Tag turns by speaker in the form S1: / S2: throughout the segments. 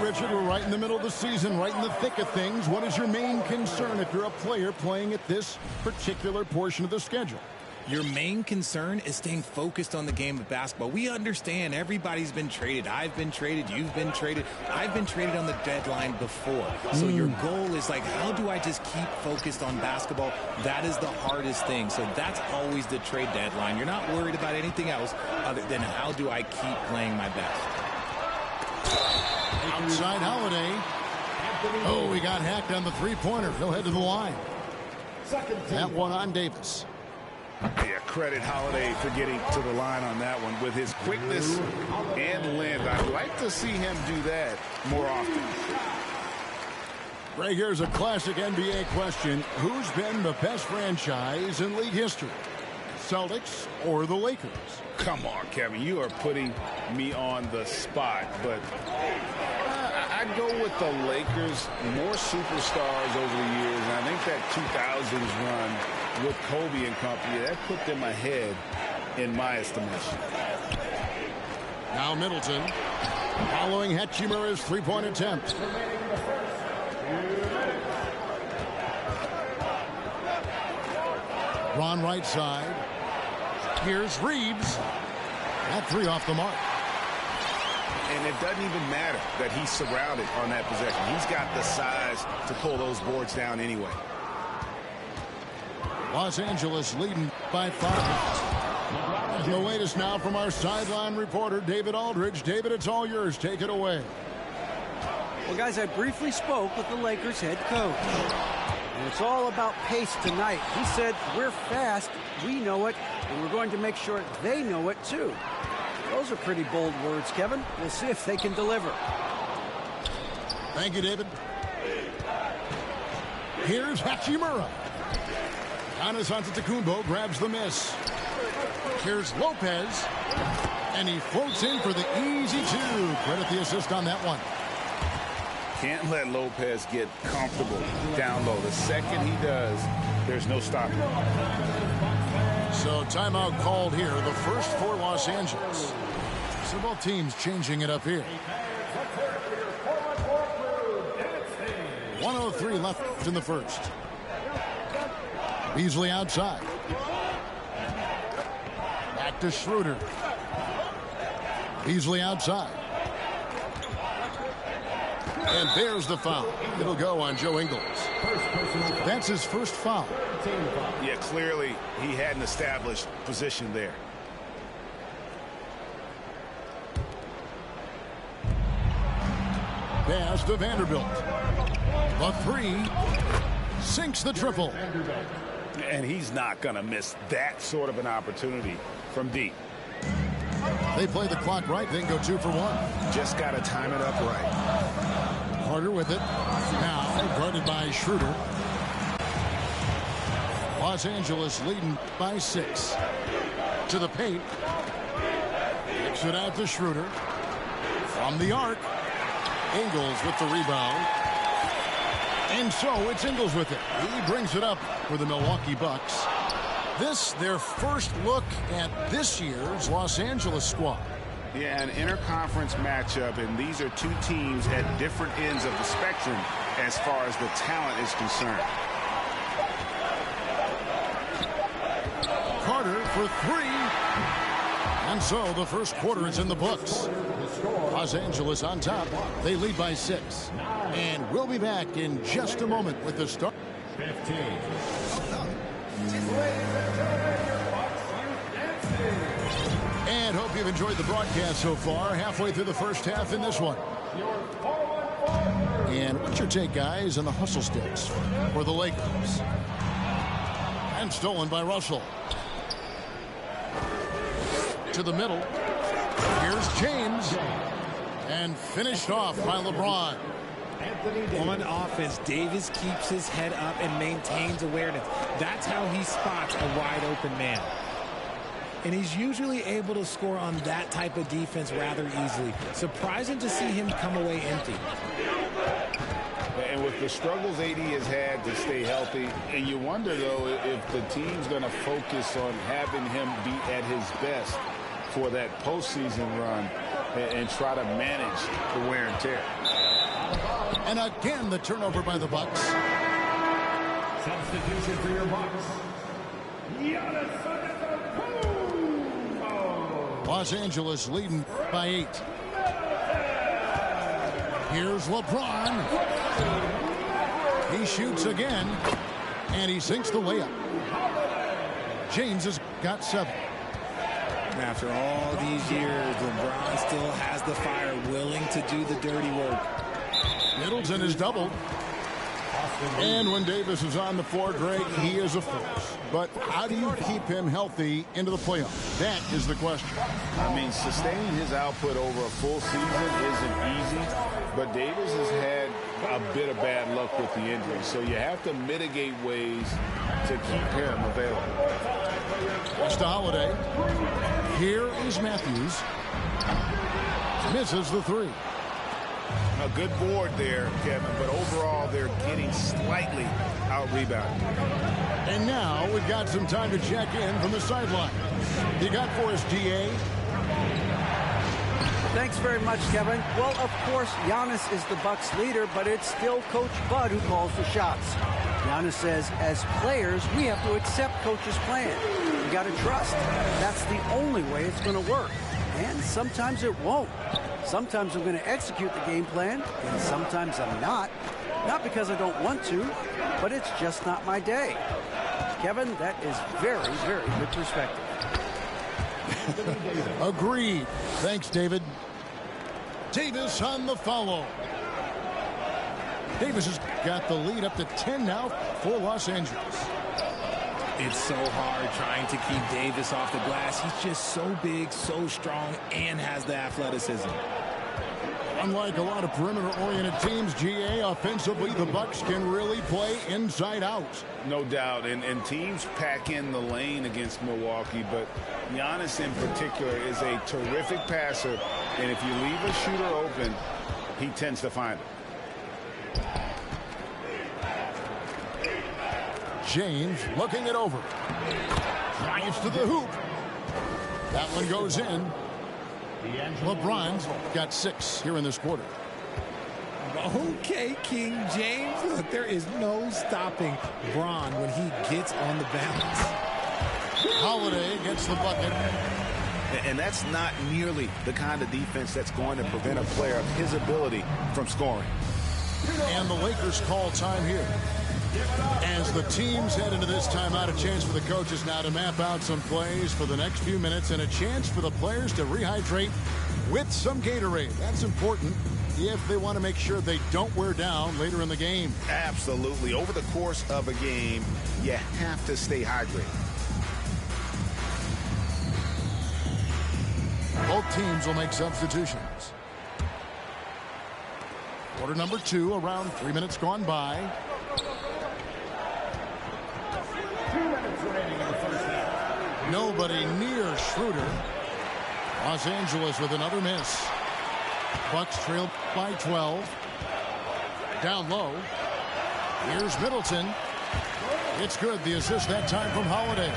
S1: Richard, we're right in the middle of the season, right in the thick of things. What is your main concern if you're a player playing at this particular portion of the schedule?
S2: Your main concern is staying focused on the game of basketball. We understand everybody's been traded. I've been traded. You've been traded. I've been traded on the deadline before. So your goal is like, how do I just keep focused on basketball? That is the hardest thing. So that's always the trade deadline. You're not worried about anything else other than how do I keep playing my best.
S1: Outside Holiday. Oh, he got hacked on the three-pointer. He'll head to the line. That one on Davis.
S3: Yeah, credit Holiday for getting to the line on that one. With his quickness and length, I'd like to see him do that more often.
S1: Ray, here's a classic NBA question. Who's been the best franchise in league history? Celtics or the Lakers?
S3: Come on, Kevin. You are putting me on the spot, but I'd go with the Lakers. More superstars over the years, and I think that 2000s run with Kobe and company, that put them ahead in my estimation.
S1: Now Middleton following Hachimura's three-point attempt. Ron right side. Here's Reeves. That three off the mark.
S3: And it doesn't even matter that he's surrounded on that possession. He's got the size to pull those boards down anyway.
S1: Los Angeles leading by 5. And the latest now from our sideline reporter, David Aldridge. David, it's all yours. Take it away.
S4: Well, guys, I briefly spoke with the Lakers head coach. And it's all about pace tonight. He said, we're fast, we know it, and we're going to make sure they know it too. Those are pretty bold words, Kevin. We'll see if they can deliver.
S1: Thank you, David. Here's Hachimura. Giannis Antetokounmpo grabs the miss. Here's Lopez. And he floats in for the easy two. Credit the assist on that one.
S3: Can't let Lopez get comfortable down low. The second he does, there's no stopping.
S1: So timeout called here. The first for Los Angeles. So both teams changing it up here. 1:03 left in the first. Beasley outside. Back to Schroeder. Beasley outside. And there's the foul. It'll go on Joe Ingles. That's his first foul.
S3: Yeah, clearly he hadn't established position there.
S1: Pass to Vanderbilt. The three sinks the triple.
S3: And he's not going to miss that sort of an opportunity from deep.
S1: They play the clock right, then go 2 for 1.
S3: Just got to time it up right.
S1: Carter with it. Now guarded by Schroeder. Los Angeles leading by 6. To the paint. Kicks it out to Schroeder. From the arc. Ingles with the rebound. And so it's Ingles with it. He brings it up for the Milwaukee Bucks. This, their first look at this year's Los Angeles squad.
S3: Yeah, an interconference matchup, and these are two teams at different ends of the spectrum as far as the talent is concerned.
S1: Carter for 3. And so the first quarter is in the books. Los Angeles on top. They lead by 6. And we'll be back in just a moment with the start. 15. And hope you've enjoyed the broadcast so far. Halfway through the first half in this one. And what's your take, guys, on the hustle sticks for the Lakers? And stolen by Russell. To the middle. Here's James. And finished off by LeBron.
S2: On offense, Davis keeps his head up and maintains awareness. That's how he spots a wide open man. And he's usually able to score on that type of defense rather easily. Surprising to see him come away empty.
S3: And with the struggles AD has had to stay healthy, and you wonder, though, if the team's going to focus on having him be at his best for that postseason run and try to manage the wear and tear.
S1: And again, the turnover by the Bucks.
S5: Substitution for your Bucks.
S1: Los Angeles leading by 8. Here's LeBron. He shoots again, and he sinks the layup. James has got 7.
S2: After all these years, LeBron still has the fire, willing to do the dirty work.
S1: Middleton is doubled. And when Davis is on the floor, Greg, he is a force. But how do you keep him healthy into the playoffs? That is the question.
S3: I mean, sustaining his output over a full season isn't easy, but Davis has had a bit of bad luck with the injury, so you have to mitigate ways to keep him available.
S1: Watch to Holiday. Here is Matthews. Misses the 3.
S3: A good board there, Kevin, but overall they're getting slightly out-rebounded.
S1: And now we've got some time to check in from the sideline. You got for us, DA?
S4: Thanks very much, Kevin. Well, of course, Giannis is the Bucks leader, but it's still Coach Bud who calls the shots. Giannis says, as players, we have to accept Coach's plan. We got to trust. That's the only way it's going to work. And sometimes it won't. Sometimes I'm going to execute the game plan, and sometimes I'm not. Not because I don't want to, but it's just not my day. Kevin, that is very, very good perspective.
S1: Agreed. Thanks, David. Davis on the follow. Davis has got the lead up to 10 now for Los Angeles.
S2: It's so hard trying to keep Davis off the glass. He's just so big, so strong, and has the athleticism.
S1: Unlike a lot of perimeter-oriented teams, GA, offensively, the Bucks can really play inside out.
S3: No doubt, and teams pack in the lane against Milwaukee, but Giannis in particular is a terrific passer, and if you leave a shooter open, he tends to find it.
S1: James looking it over. Drives to the hoop. That one goes in. LeBron's got 6 here in this quarter.
S2: Okay, King James. Look, there is no stopping Bron when he gets on the balance.
S1: Holiday gets the bucket.
S3: And that's not nearly the kind of defense that's going to prevent a player of his ability from scoring.
S1: And the Lakers call time here. As the teams head into this timeout, a chance for the coaches now to map out some plays for the next few minutes and a chance for the players to rehydrate with some Gatorade. That's important if they want to make sure they don't wear down later in the game.
S3: Absolutely. Over the course of a game, you have to stay hydrated.
S1: Both teams will make substitutions. Quarter number 2, around 3 minutes gone by. Nobody near Schroeder. Los Angeles with another miss. Bucks trail by 12. Down low. Here's Middleton. It's good. The assist that time from Holiday.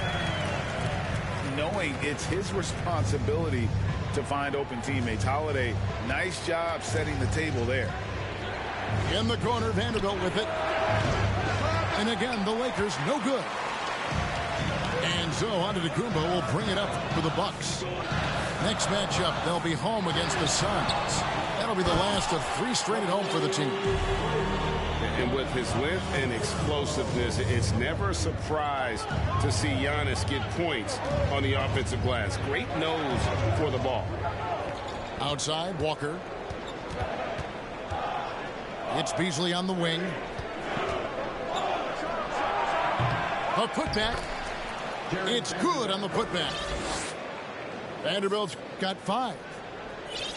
S3: Knowing it's his responsibility to find open teammates. Holiday, nice job setting the table there.
S1: In the corner, Vanderbilt with it. And again, the Lakers no good. And so Antetokounmpo will bring it up for the Bucks. Next matchup, they'll be home against the Suns. That'll be the last of 3 straight at home for the team.
S6: And with his length and explosiveness, it's never a surprise to see Giannis get points on the offensive glass. Great nose for the ball.
S1: Outside, Walker. It's Beasley on the wing. A putback. It's good on the putback. Vanderbilt's got 5.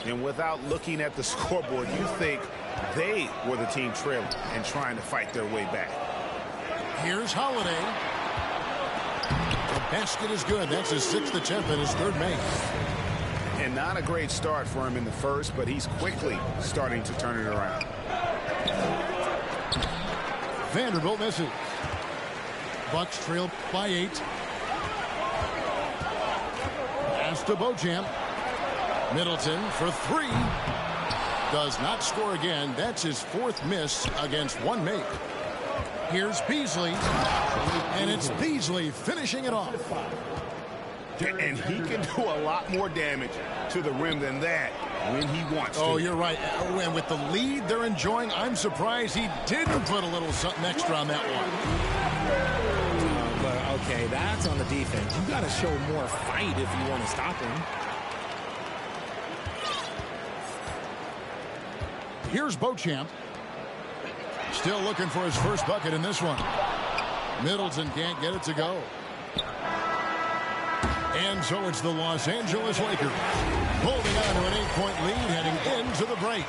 S3: And without looking at the scoreboard, you think they were the team trailing and trying to fight their way back.
S1: Here's Holiday. The basket is good. That's his 6th attempt and his 3rd make.
S3: And not a great start for him in the first, but he's quickly starting to turn it around.
S1: Vanderbilt misses. Bucks trail by 8. Pass to Beauchamp. Middleton for 3. does not score again. That's his 4th miss against one make. Here's Beasley, and it's Beasley finishing it off.
S3: And he can do a lot more damage to the rim than that when he wants to.
S1: Oh, you're right. And with the lead they're enjoying, I'm surprised he didn't put a little something extra on that one.
S2: But, okay, that's on the defense. You got to show more fight if you want to stop him.
S1: Here's Beauchamp. Still looking for his first bucket in this one. Middleton can't get it to go. And so it's the Los Angeles Lakers holding on to an 8-point lead heading into the break.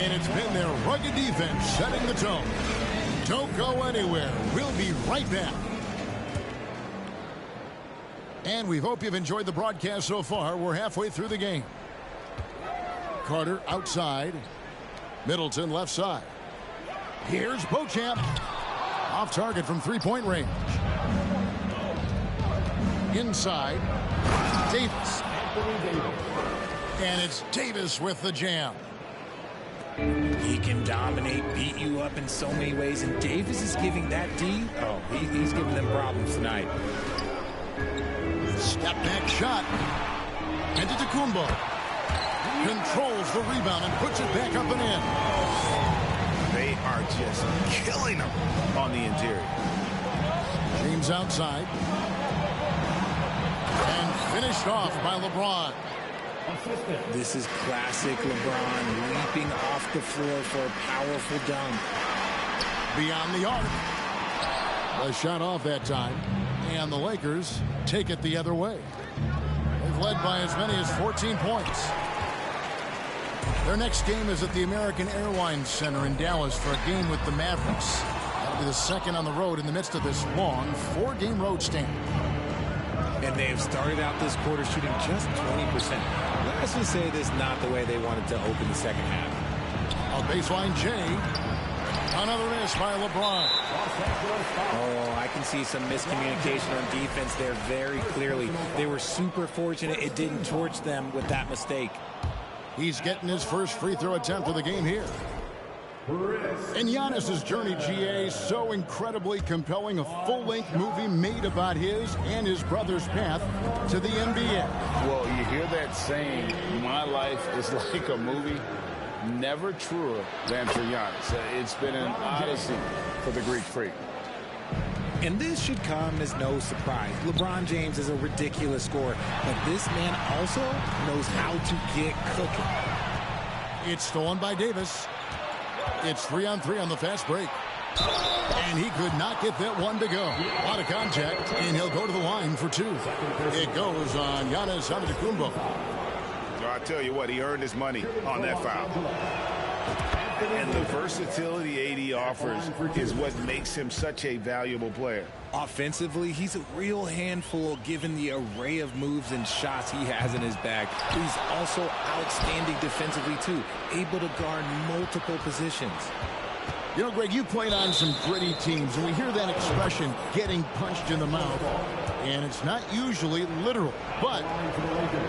S1: And it's been their rugged defense setting the tone. Don't go anywhere. We'll be right back. And we hope you've enjoyed the broadcast so far. We're halfway through the game. Carter outside. Middleton left side. Here's Beauchamp. Off target from 3-point range. Inside. Davis. And it's Davis with the jam.
S2: He can dominate, beat you up in so many ways, and Davis is giving that D. Oh, he's giving them problems tonight.
S1: Step back shot. And to Antetokounmpo. Controls the rebound and puts it back up and in.
S3: They are just killing them on the interior.
S1: James outside. And finished off by LeBron.
S2: This is classic LeBron leaping off the floor for a powerful dunk.
S1: Beyond the arc. A shot off that time. And the Lakers take it the other way. They've led by as many as 14 points. Their next game is at the American Airlines Center in Dallas for a game with the Mavericks. That'll be the second on the road in the midst of this long 4-game road stand.
S2: And they have started out this quarter shooting just 20%. Let's just say this is not the way they wanted to open the second half.
S1: On baseline, Jay. Another miss by LeBron.
S2: Oh, I can see some miscommunication on defense there very clearly. They were super fortunate it didn't torch them with that mistake.
S1: He's getting his first free throw attempt of the game here. And Giannis's journey, GA, so incredibly compelling. A full-length movie made about his and his brother's path to the NBA.
S3: Well, you hear that saying, my life is like a movie. Never truer than for Giannis. It's been an odyssey for the Greek freak.
S2: And this should come as no surprise. LeBron James is a ridiculous scorer, but this man also knows how to get cooking.
S1: It's stolen by Davis. It's 3-on-3 on the fast break. And he could not get that one to go. A lot of contact, and he'll go to the line for 2. It goes on Giannis Antetokounmpo.
S3: I tell you what, he earned his money on that foul. And the versatility AD offers is what makes him such a valuable player.
S2: Offensively, he's a real handful given the array of moves and shots he has in his bag. He's also outstanding defensively, too, able to guard multiple positions.
S1: You know, Greg, you played on some gritty teams, and we hear that expression, getting punched in the mouth. And it's not usually literal. But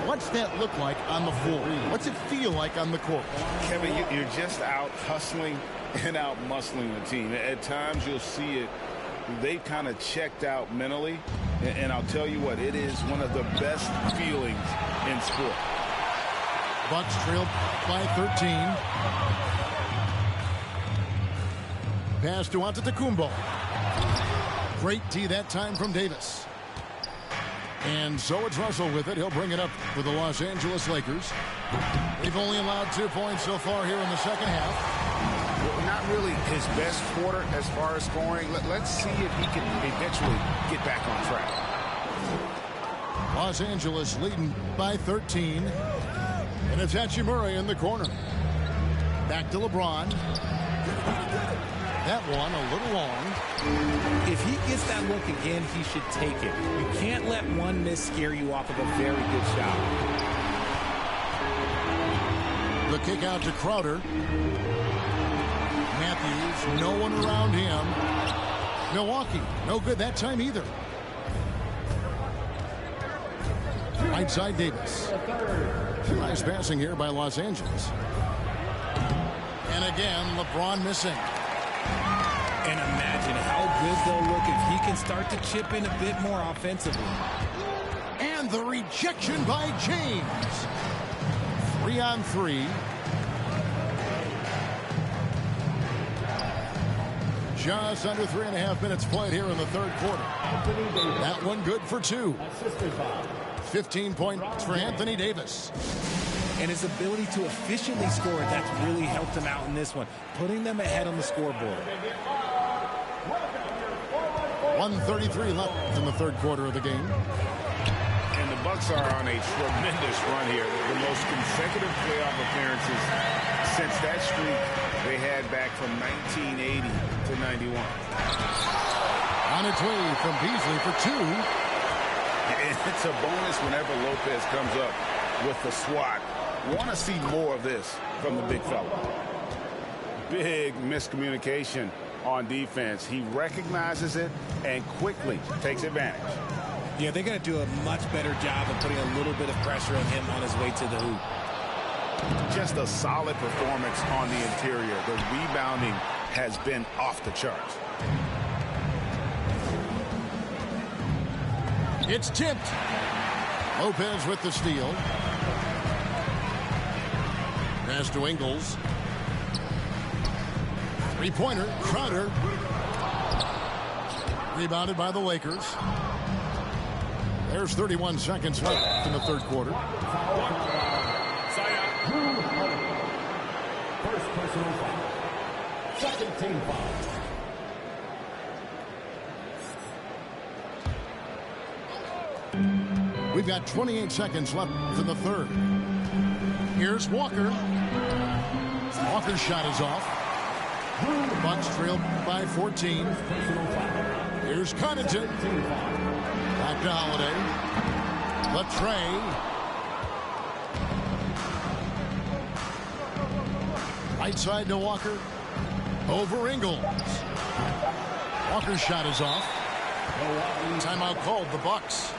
S1: what's that look like on the floor? What's it feel like on the court?
S3: Kevin, you're just out hustling and out muscling the team. At times you'll see it. They've kind of checked out mentally. And I'll tell you what, it is one of the best feelings in sport.
S1: Bucks trailed by 13. Pass to Antetokounmpo. Great D that time from Davis. And so it's Russell with it. He'll bring it up for the Los Angeles Lakers. They've only allowed 2 points so far here in the second half.
S3: Well, not really his best quarter as far as scoring. Let's see if he can eventually get back on track.
S1: Los Angeles leading by 13. And it's Hachimura in the corner. Back to LeBron. That one a little long.
S2: If he gets that look again, he should take it. You can't let one miss scare you off of a very good shot.
S1: The kick out to Crowder. Matthews, no one around him. Milwaukee, no good that time either. Right side Davis. Nice passing here by Los Angeles. And again, LeBron missing.
S2: And imagine how good they'll look if he can start to chip in a bit more offensively.
S1: And the rejection by James. 3-on-3. Just under 3.5 minutes played here in the third quarter. That one good for 2. 15 points for Anthony Davis.
S2: And his ability to efficiently score, that's really helped him out in this one, putting them ahead on the scoreboard.
S1: 1:33 left in the third quarter of the game.
S3: And the Bucks are on a tremendous run here. The most consecutive playoff appearances since that streak they had back from 1980 to 91.
S1: On its way from Beasley for 2.
S3: And it's a bonus whenever Lopez comes up with the swat. Want to see more of this from the big fella. Big miscommunication on defense. He recognizes it and quickly takes advantage.
S2: Yeah, they got to do a much better job of putting a little bit of pressure on him on his way to the hoop.
S3: Just a solid performance on the interior. The rebounding has been off the charts.
S1: It's tipped. Lopez with the steal. Pass to Ingles. Three-pointer. Crowder. Rebounded by the Lakers. There's 31 seconds left in the third quarter.
S5: First personal foul. Second team foul.
S1: We've got 28 seconds left in the third. Here's Walker. Walker's shot is off. Bucks trail by 14. Here's Connaughton. Back to Holiday. Latrey. Right side to Walker. Over Ingles. Walker's shot is off. Timeout called the Bucks.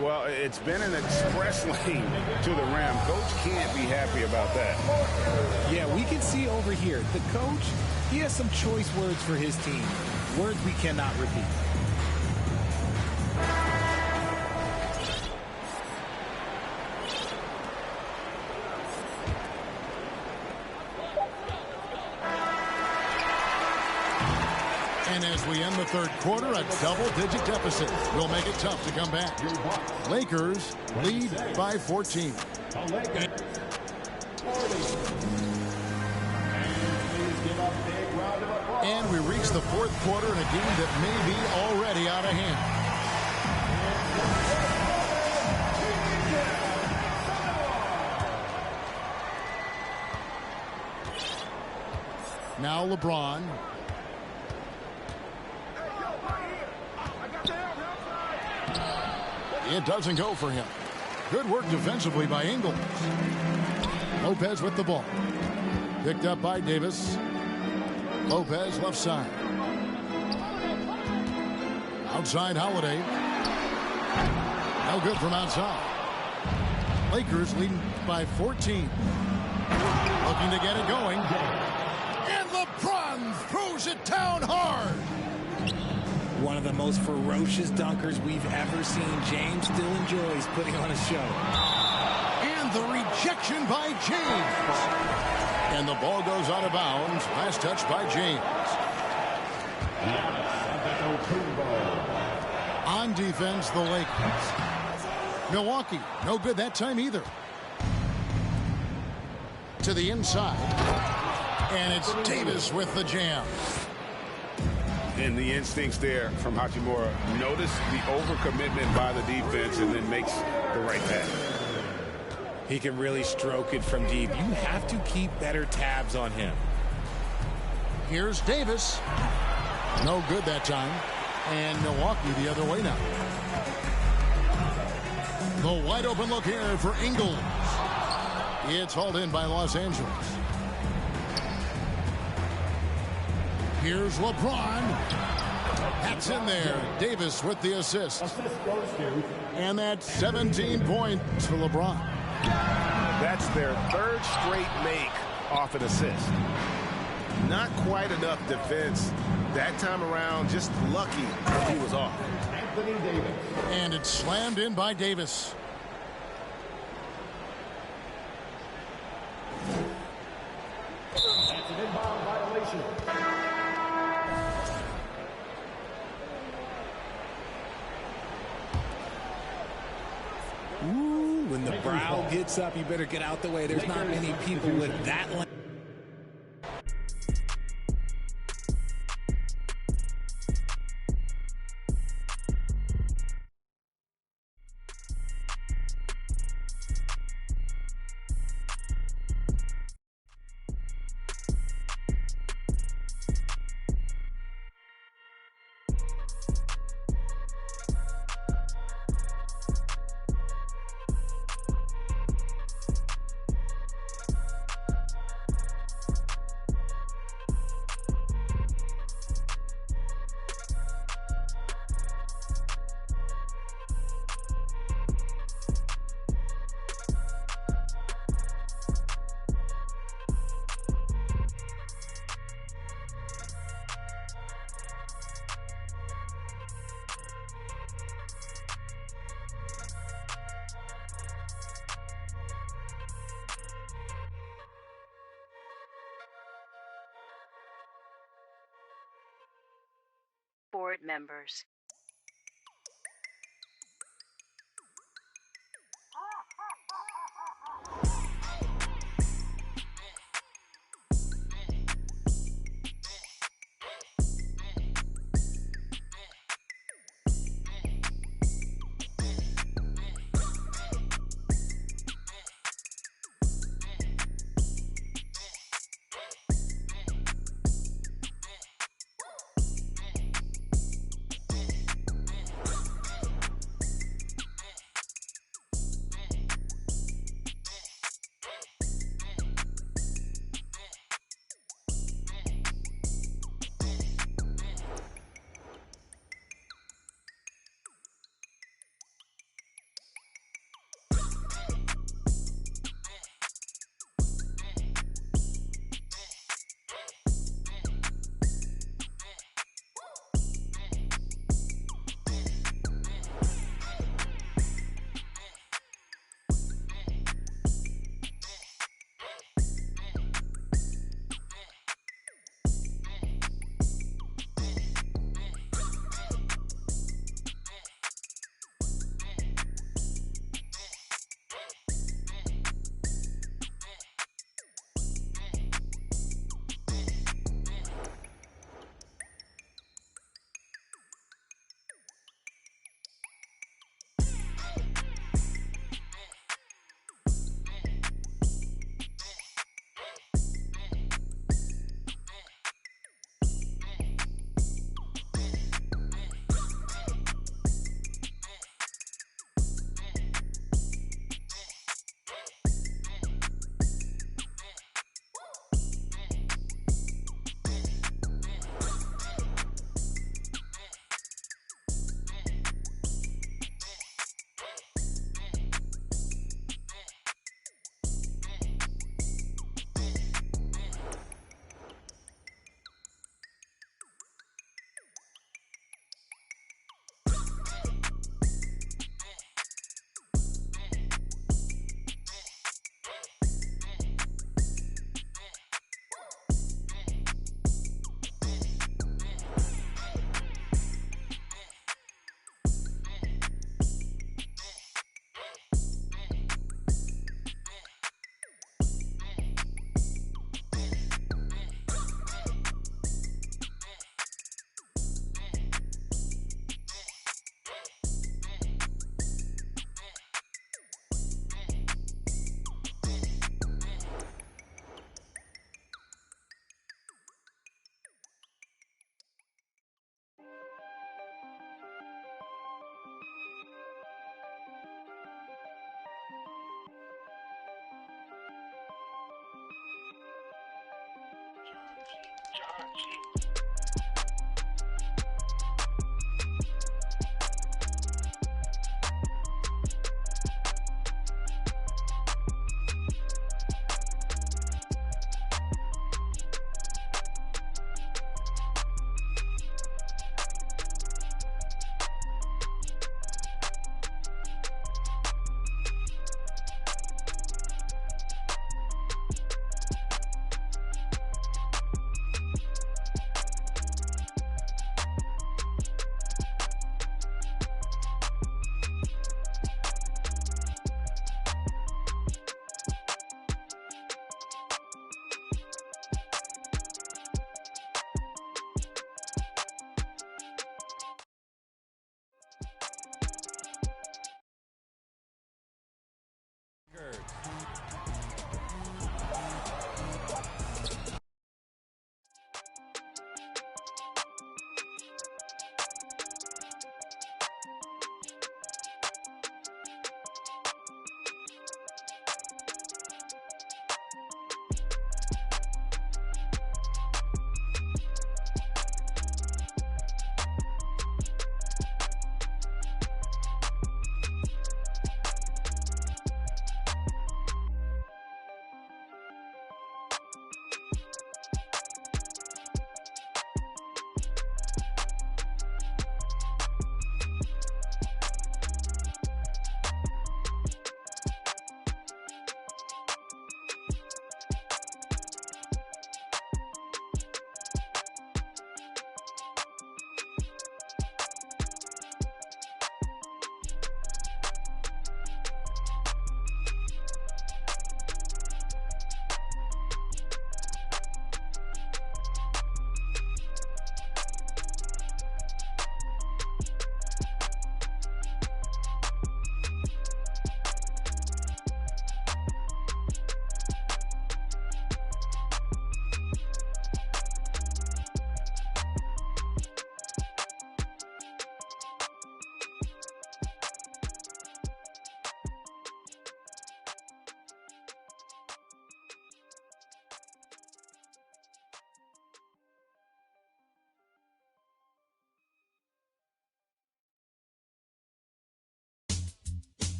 S3: Well, it's been an express lane to the rim. Coach can't be happy about that.
S2: Yeah, we can see over here, the coach, he has some choice words for his team. Words we cannot repeat.
S1: And as we end the third quarter, a double-digit deficit will make it tough to come back. Lakers lead by 14. And we reach the fourth quarter in a game that may be already out of hand. Now LeBron. It doesn't go for him. Good work defensively by Ingles. Lopez with the ball. Picked up by Davis. Lopez left side. Outside Holiday. No good from outside. Lakers leading by 14. Looking to get it going. And LeBron throws it down hard.
S2: One of the most ferocious dunkers we've ever seen. James still enjoys putting on a show.
S1: And the rejection by James. And the ball goes out of bounds. Last touch by James. On defense, the Lakers. Milwaukee, no good that time either. To the inside. And it's Davis with the jam.
S3: And the instincts there from Hachimura. Notice the overcommitment by the defense and then makes the right pass.
S2: He can really stroke it from deep. You have to keep better tabs on him.
S1: Here's Davis. No good that time. And Milwaukee the other way now. The wide open look here for Ingles. It's hauled in by Los Angeles. Here's LeBron. That's in there. Davis with the assist. And that's 17 points for LeBron.
S3: That's their third straight make
S6: off an assist. Not quite enough defense that time around. Just lucky he was off.
S5: Anthony Davis.
S1: And it's slammed in by Davis.
S5: That's an inbound violation.
S2: Ooh, when the brow gets up, you better get out the way. There's not many people with that length.
S7: Board members.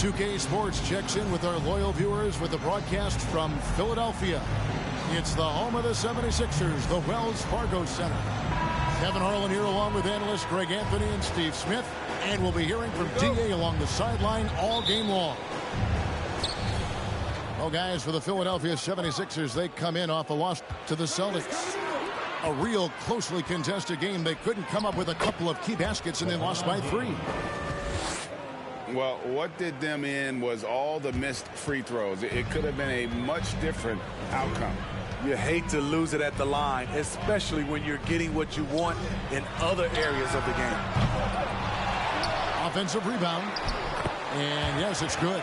S1: 2K Sports checks in with our loyal viewers with the broadcast from Philadelphia. It's the home of the 76ers, the Wells Fargo Center. Kevin Harlan here along with analysts Greg Anthony and Steve Smith. And we'll be hearing from D.A. along the sideline all game long. Well, guys, for the Philadelphia 76ers, they come in off a loss to the Celtics. A real closely contested game. They couldn't come up with a couple of key baskets, and they lost by 3.
S3: Well, what did them in was all the missed free throws. It could have been a much different outcome.
S8: You hate to lose it at the line, especially when you're getting what you want in other areas of the game.
S1: Offensive rebound. And, yes, it's good.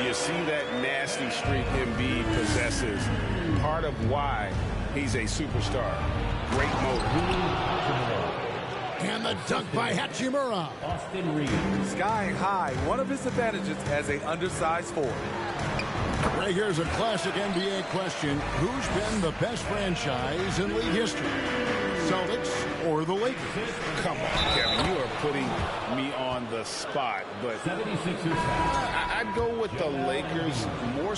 S3: You see that nasty streak Embiid possesses. Part of why he's a superstar. Great motor.
S1: And the dunk by Hachimura.
S5: Austin Reeves.
S8: Skying high, one of his advantages as an undersized forward.
S1: Right, here's a classic NBA question. Who's been the best franchise in league history? Celtics or the Lakers?
S3: Come on, Kevin. You are putting me on the spot. But
S5: 76ers.
S3: I'd go with the Lakers more.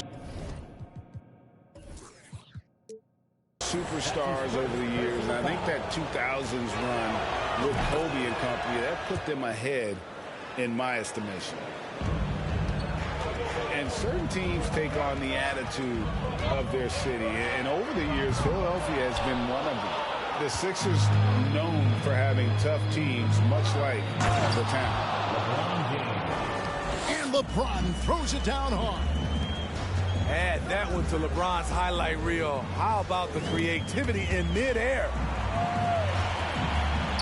S3: Superstars over the years, and I think that 2000s run with Kobe and company, that put them ahead in my estimation. And certain teams take on the attitude of their city, and over the years, Philadelphia has been one of them. The Sixers known for having tough teams, much like the town.
S1: And LeBron throws it down hard.
S8: Add that one to LeBron's highlight reel. How about the creativity in midair?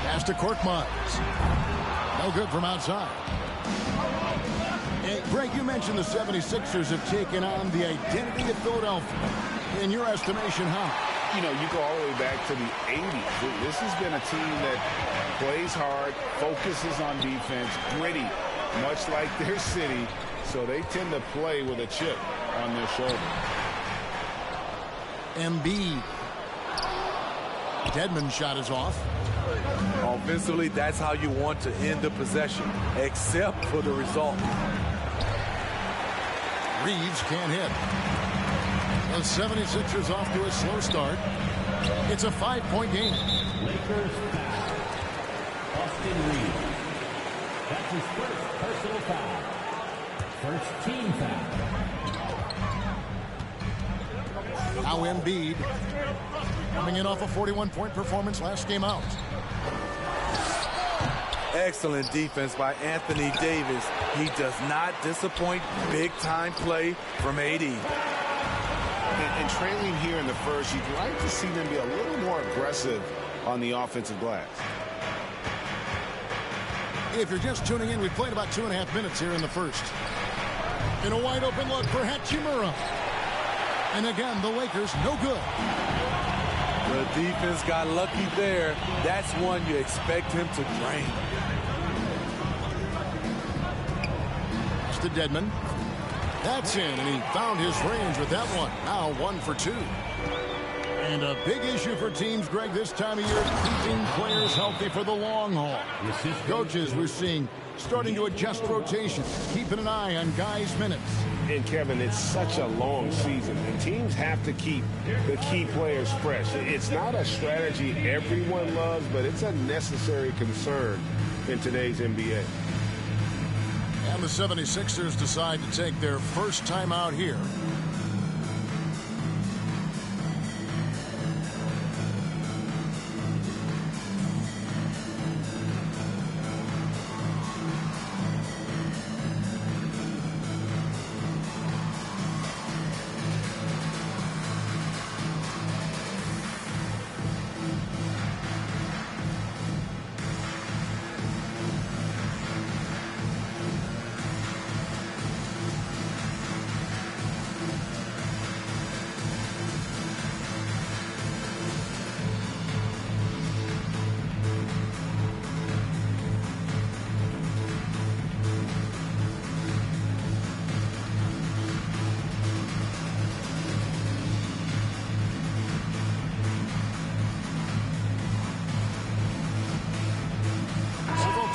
S1: Pass to Korkmaz. No good from outside. Hey, Greg, you mentioned the 76ers have taken on the identity of Philadelphia. In your estimation, how?
S3: You know, you go all the way back to the 80s. This has been a team that plays hard, focuses on defense, gritty, much like their city. So they tend to play with a chip on their shoulder.
S1: Embiid. Dedmon's shot is off.
S8: Offensively, that's how you want to end the possession, except for the result.
S1: Reeves can't hit. The 76ers off to a slow start. It's a 5-point game.
S5: Lakers foul. Austin Reeves. That's his first personal foul. First team foul.
S1: Now Embiid coming in off a 41-point performance last game out.
S8: Excellent defense by Anthony Davis. He does not disappoint. Big-time play from AD.
S6: And trailing here in the first, you'd like to see them be a little more aggressive on the offensive glass.
S1: If you're just tuning in, we've played about 2.5 minutes here in the first. In a wide open look for Hachimura. And again, the Lakers no good.
S8: The defense got lucky there. That's one you expect him to drain.
S1: It's to Dedmon. That's in, and he found his range with that one. Now 1 for 2. And a big issue for teams, Greg, this time of year, keeping players healthy for the long haul. Coaches, we're seeing, starting to adjust rotations, keeping an eye on guys' minutes.
S6: And, Kevin, it's such a long season, and teams have to keep the key players fresh. It's not a strategy everyone loves, but it's a necessary concern in today's NBA.
S1: And the 76ers decide to take their first time out here.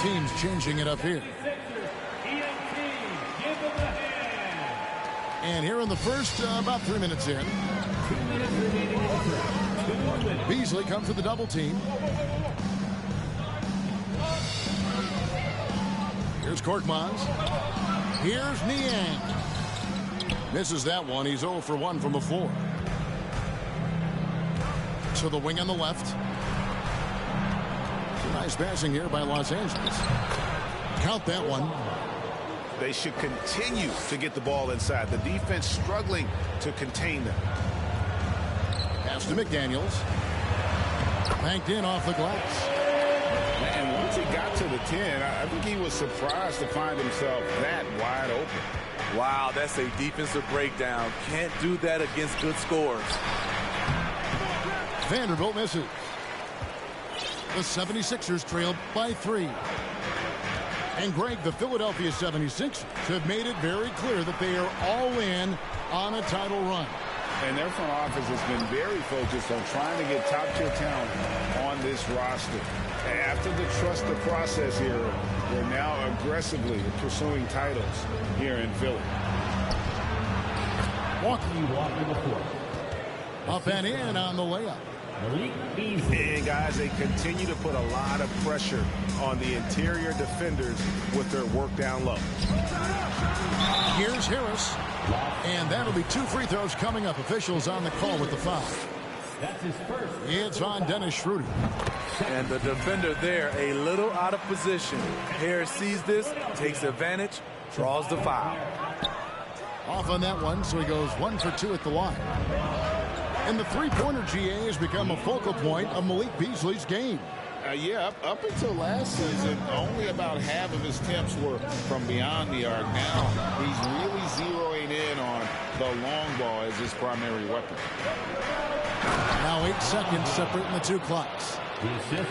S1: Teams changing it up here. And here in the first, about 3 minutes in, Beasley comes with the double team. Here's Korkmaz. Here's Niang. Misses that one. He's 0 for 1 from the floor. To the wing on the left. Some nice passing here by Los Angeles. Count that one.
S3: They should continue to get the ball inside. The defense struggling to contain them.
S1: Pass to McDaniels. Banked in off the glass.
S3: And once he got to the 10, I think he was surprised to find himself that wide open.
S8: Wow, that's a defensive breakdown. Can't do that against good scores.
S1: Vanderbilt misses. The 76ers trail by 3. And Greg, the Philadelphia 76ers have made it very clear that they are all in on a title run.
S3: And their front office has been very focused on trying to get top-tier talent on this roster. After the trust the process here, they're now aggressively pursuing titles here in Philly.
S1: Walker. Up and in on the layup.
S3: And guys, they continue to put a lot of pressure on the interior defenders with their work down low.
S1: Here's Harris. And that'll be 2 free throws coming up. Officials on the call with the foul.
S5: That's his first.
S1: It's on Dennis Schroeder.
S8: And the defender there a little out of position. Harris sees this, takes advantage, draws the foul.
S1: Off on that one, so he goes 1 for 2 at the line. And the three-pointer, GA, has become a focal point of Malik Beasley's game.
S3: Yeah, up until last season, only about half of his attempts were from beyond the arc. Now he's really zeroing in on the long ball as his primary weapon.
S1: Now 8 seconds separating the two clocks.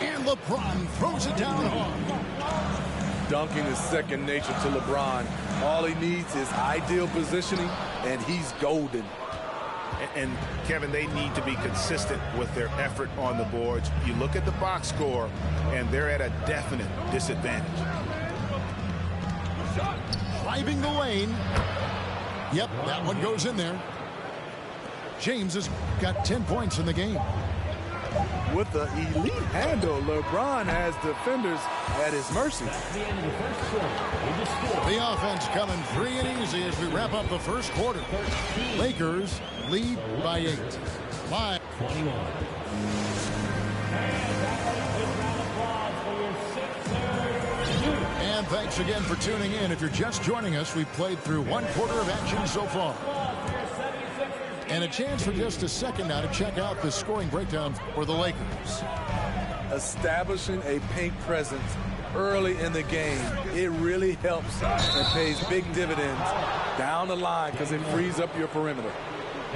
S1: And LeBron throws it down hard.
S8: Dunking is second nature to LeBron. All he needs is ideal positioning, and he's golden.
S3: And Kevin, they need to be consistent with their effort on the boards. You look at the box score, and they're at a definite disadvantage.
S1: Driving the lane. Yep, that one goes in there. James has got 10 points in the game.
S8: With the elite handle, LeBron has defenders at his mercy.
S1: The offense coming free and easy as we wrap up the first quarter. Lakers lead by 8. 5-21. And thanks again for tuning in. If you're just joining us, we've played through 1 quarter of action so far. And a chance for just a second now to check out the scoring breakdown for the Lakers.
S8: Establishing a paint presence early in the game, it really helps and pays big dividends down the line because it frees up your perimeter.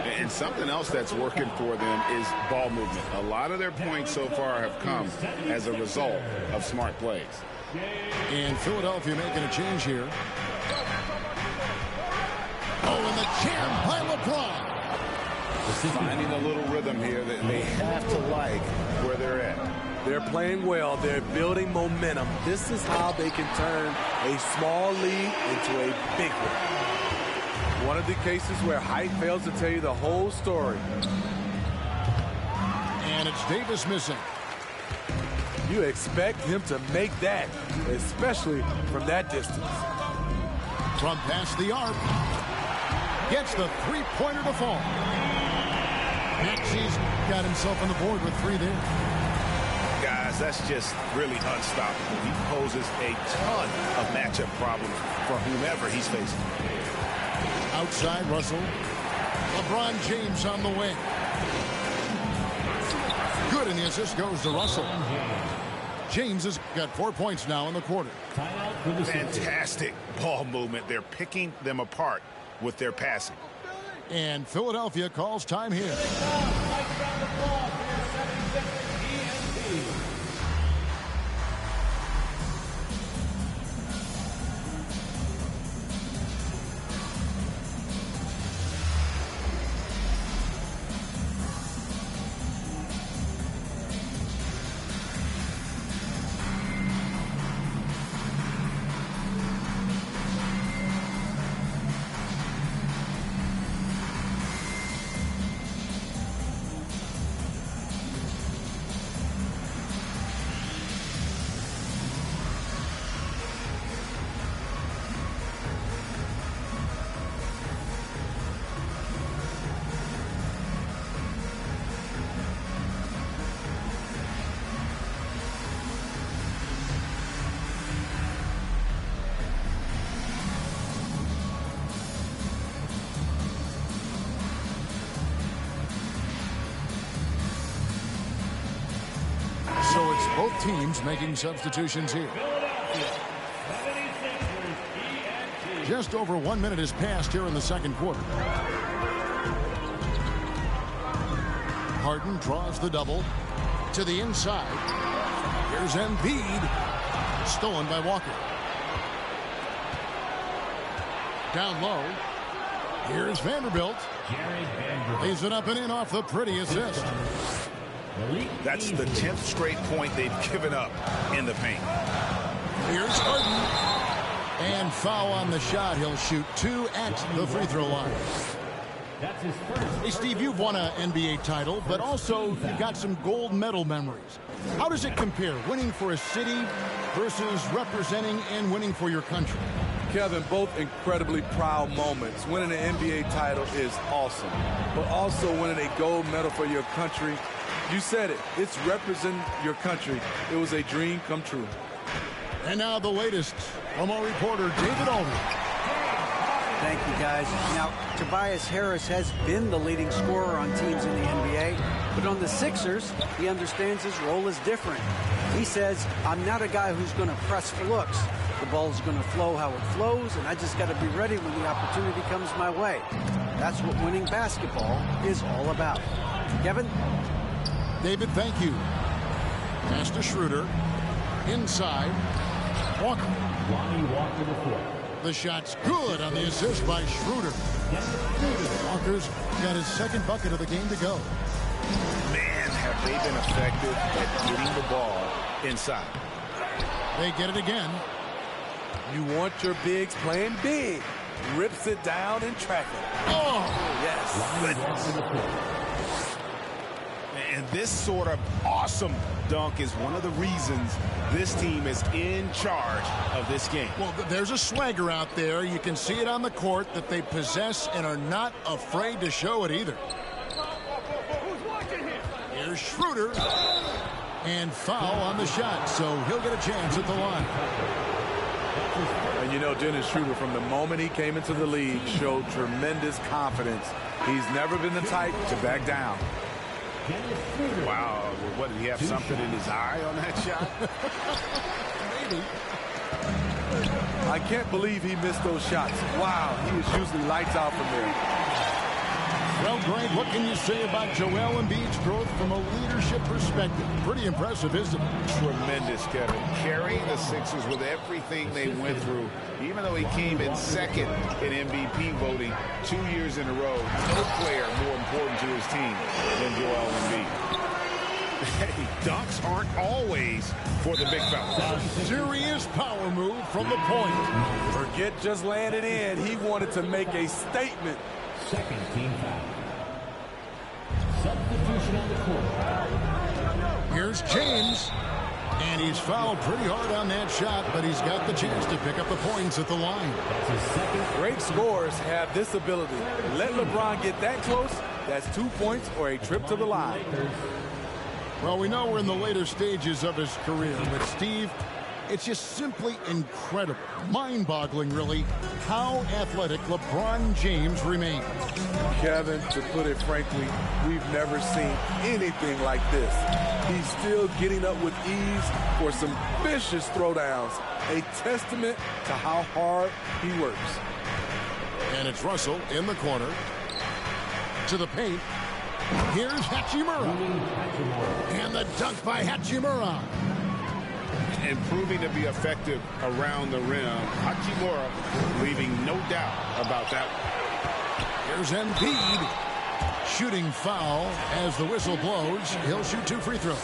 S3: And something else that's working for them is ball movement. A lot of their points so far have come as a result of smart plays.
S1: And Philadelphia making a change here. Oh, and the jam by LeBron.
S3: Finding a little rhythm here that they have to like where they're at.
S8: They're playing well. They're building momentum. This is how they can turn a small lead into a big one. One of the cases where height fails to tell you the whole story.
S1: And it's Davis missing.
S8: You expect him to make that, especially from that distance.
S1: From past the arc. Gets the three-pointer to fall. Maxey's got himself on the board with 3 there.
S3: Guys, that's just really unstoppable. He poses a ton of matchup problems for whomever he's facing.
S1: Outside, Russell. LeBron James on the wing. Good, and the assist goes to Russell. James has got 4 points now in the quarter.
S3: Fantastic ball movement. They're picking them apart with their passing.
S1: And Philadelphia calls time here. Both teams making substitutions here. Just over 1 minute has passed here in the second quarter. Harden draws the double to the inside. Here's Embiid. Stolen by Walker. Down low. Here's Vanderbilt. Lays it up and in off the pretty assist.
S3: That's the 10th straight point they've given up in the paint.
S1: Here's Harden. And foul on the shot. He'll shoot 2 at the free throw line. Hey, Steve, you've won an NBA title, but also you've got some gold medal memories. How does it compare, winning for a city versus representing and winning for your country?
S8: Kevin, both incredibly proud moments. Winning an NBA title is awesome, but also winning a gold medal for your country, you said it, it's representing your country. It was a dream come true.
S1: And now the latest from our reporter, David Aldridge.
S4: Thank you, guys. Now, Tobias Harris has been the leading scorer on teams in the NBA, but on the Sixers, he understands his role is different. He says, I'm not a guy who's going to press for looks. The ball's going to flow how it flows, and I just got to be ready when the opportunity comes my way. That's what winning basketball is all about. Kevin?
S1: David, thank you. Pass to Schroeder. Inside. Walker. The shot's good on the assist by Schroeder. Walker's got his second bucket of the game to go.
S3: Man, have they been effective at getting the ball inside.
S1: They get it again.
S8: You want your bigs playing big. Rips it down in traffic.
S1: Oh,
S3: yes. And this sort of awesome dunk is one of the reasons this team is in charge of this game.
S1: Well, there's a swagger out there. You can see it on the court that they possess and are not afraid to show it either. Here's Schroeder. And foul on the shot, so he'll get a chance at the line.
S8: And you know, Dennis Schroeder, from the moment he came into the league, showed tremendous confidence. He's never been the type to back down.
S3: Wow, what, did he have something in his eye on that shot?
S1: Maybe.
S8: I can't believe he missed those shots. Wow, he is usually lights out from there.
S1: Well, Greg, what can you say about Joel Embiid's growth from a leadership perspective? Pretty impressive, isn't it?
S3: Tremendous, Kevin. Carrying the Sixers with everything they went through. Even though he came in second in MVP voting 2 years in a row, no player more important to his team than Joel Embiid. Hey, dunks aren't always for the big fella.
S1: Serious power move from the point.
S8: Forget just laying it in. He wanted to make a statement.
S5: Second team foul. Substitution on the court.
S1: Here's James. And he's fouled pretty hard on that shot, but he's got the chance to pick up the points at the line.
S8: Great scorers have this ability. Let LeBron get that close, that's 2 points or a trip to the line.
S1: Well, we know we're in the later stages of his career, but Steve, it's just simply incredible, mind-boggling, really, how athletic LeBron James remains.
S8: Kevin, to put it frankly, we've never seen anything like this. He's still getting up with ease for some vicious throwdowns, a testament to how hard he works.
S1: And it's Russell in the corner to the paint. Here's Hachimura. And the dunk by Hachimura.
S3: And proving to be effective around the rim. Hachimura leaving no doubt about that one.
S1: Here's Embiid. Shooting foul as the whistle blows. He'll shoot 2 free throws.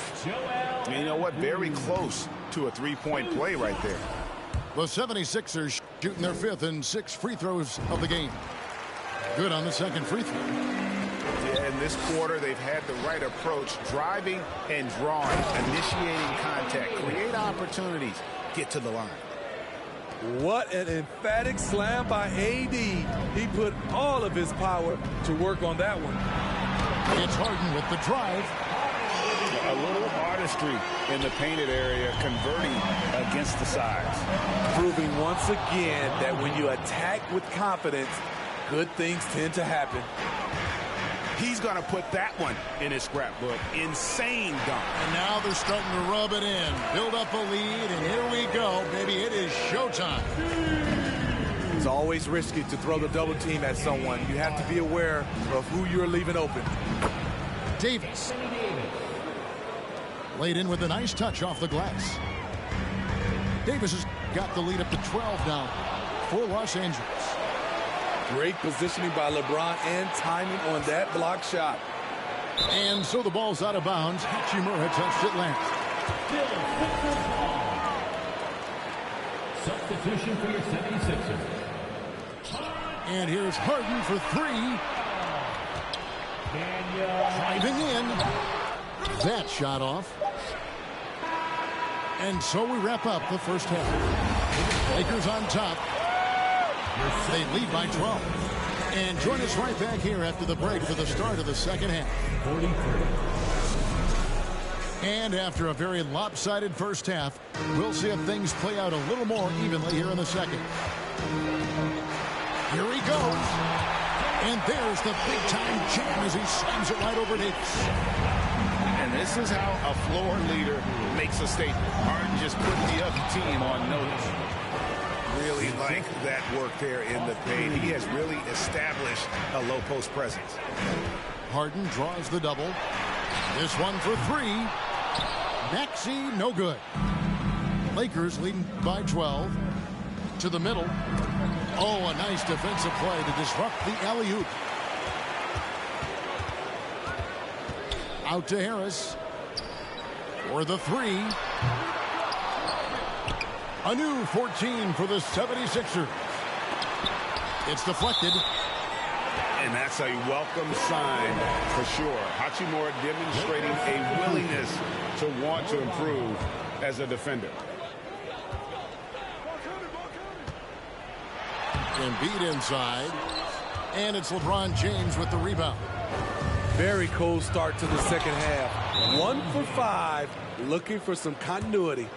S3: And you know what? Very close to a three-point play right there.
S1: The 76ers shooting their 5th and 6th free throws of the game. Good on the second free throw.
S3: Yeah, in this quarter, they've had the right approach, driving and drawing, initiating contact, create opportunities, get to the line.
S8: What an emphatic slam by AD. He put all of his power to work on that one.
S1: It's Harden with the drive.
S3: A little artistry in the painted area, converting against the sides.
S8: Proving once again that when you attack with confidence, good things tend to happen.
S3: He's going to put that one in his scrapbook. Insane dunk.
S1: And now they're starting to rub it in. Build up a lead, and here we go, baby. It is showtime.
S8: It's always risky to throw the double team at someone. You have to be aware of who you're leaving open.
S1: Davis. Laid in with a nice touch off the glass. Davis has got the lead up to 12 now for Los Angeles.
S8: Great positioning by LeBron and timing on that block shot.
S1: And so the ball's out of bounds. Hachimura touched it last.
S5: Substitution for your 76ers.
S1: And here's Harden for three. Driving in. That shot off. And so we wrap up the first half. Lakers on top. They lead by 12. And join us right back here after the break for the start of the second half. 43. And after a very lopsided first half, we'll see if things play out a little more evenly here in the second. Here he goes. And there's the big-time jam as he slams it right over Davis.
S3: And this is how a floor leader makes a statement. Harden just put the other team on notice. Really like that work there in the paint. He has really established a low post presence.
S1: Harden draws the double. This one for three. Maxey, no good. Lakers leading by 12. To the middle. Oh, a nice defensive play to disrupt the alley-oop. Out to Harris for the three. A new 14 for the 76ers. It's deflected.
S3: And that's a welcome sign for sure. Hachimura demonstrating a willingness to want to improve as a defender.
S1: Embiid inside. And it's LeBron James with the rebound.
S8: Very cold start to the second half. 1 for 5, looking for some continuity.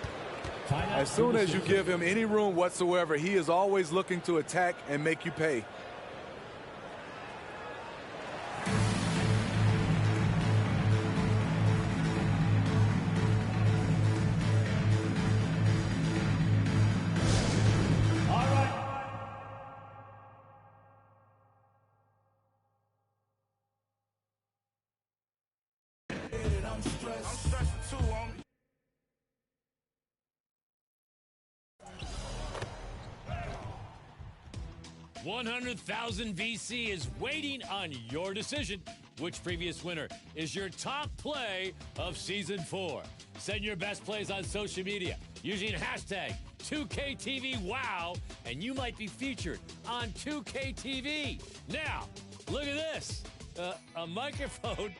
S8: As soon as you give him any room whatsoever, he is always looking to attack and make you pay.
S9: $100,000 VC is waiting on your decision. Which previous winner is your top play of Season 4? Send your best plays on social media using hashtag 2KTVWOW, and you might be featured on 2KTV. Now, look at this. A microphone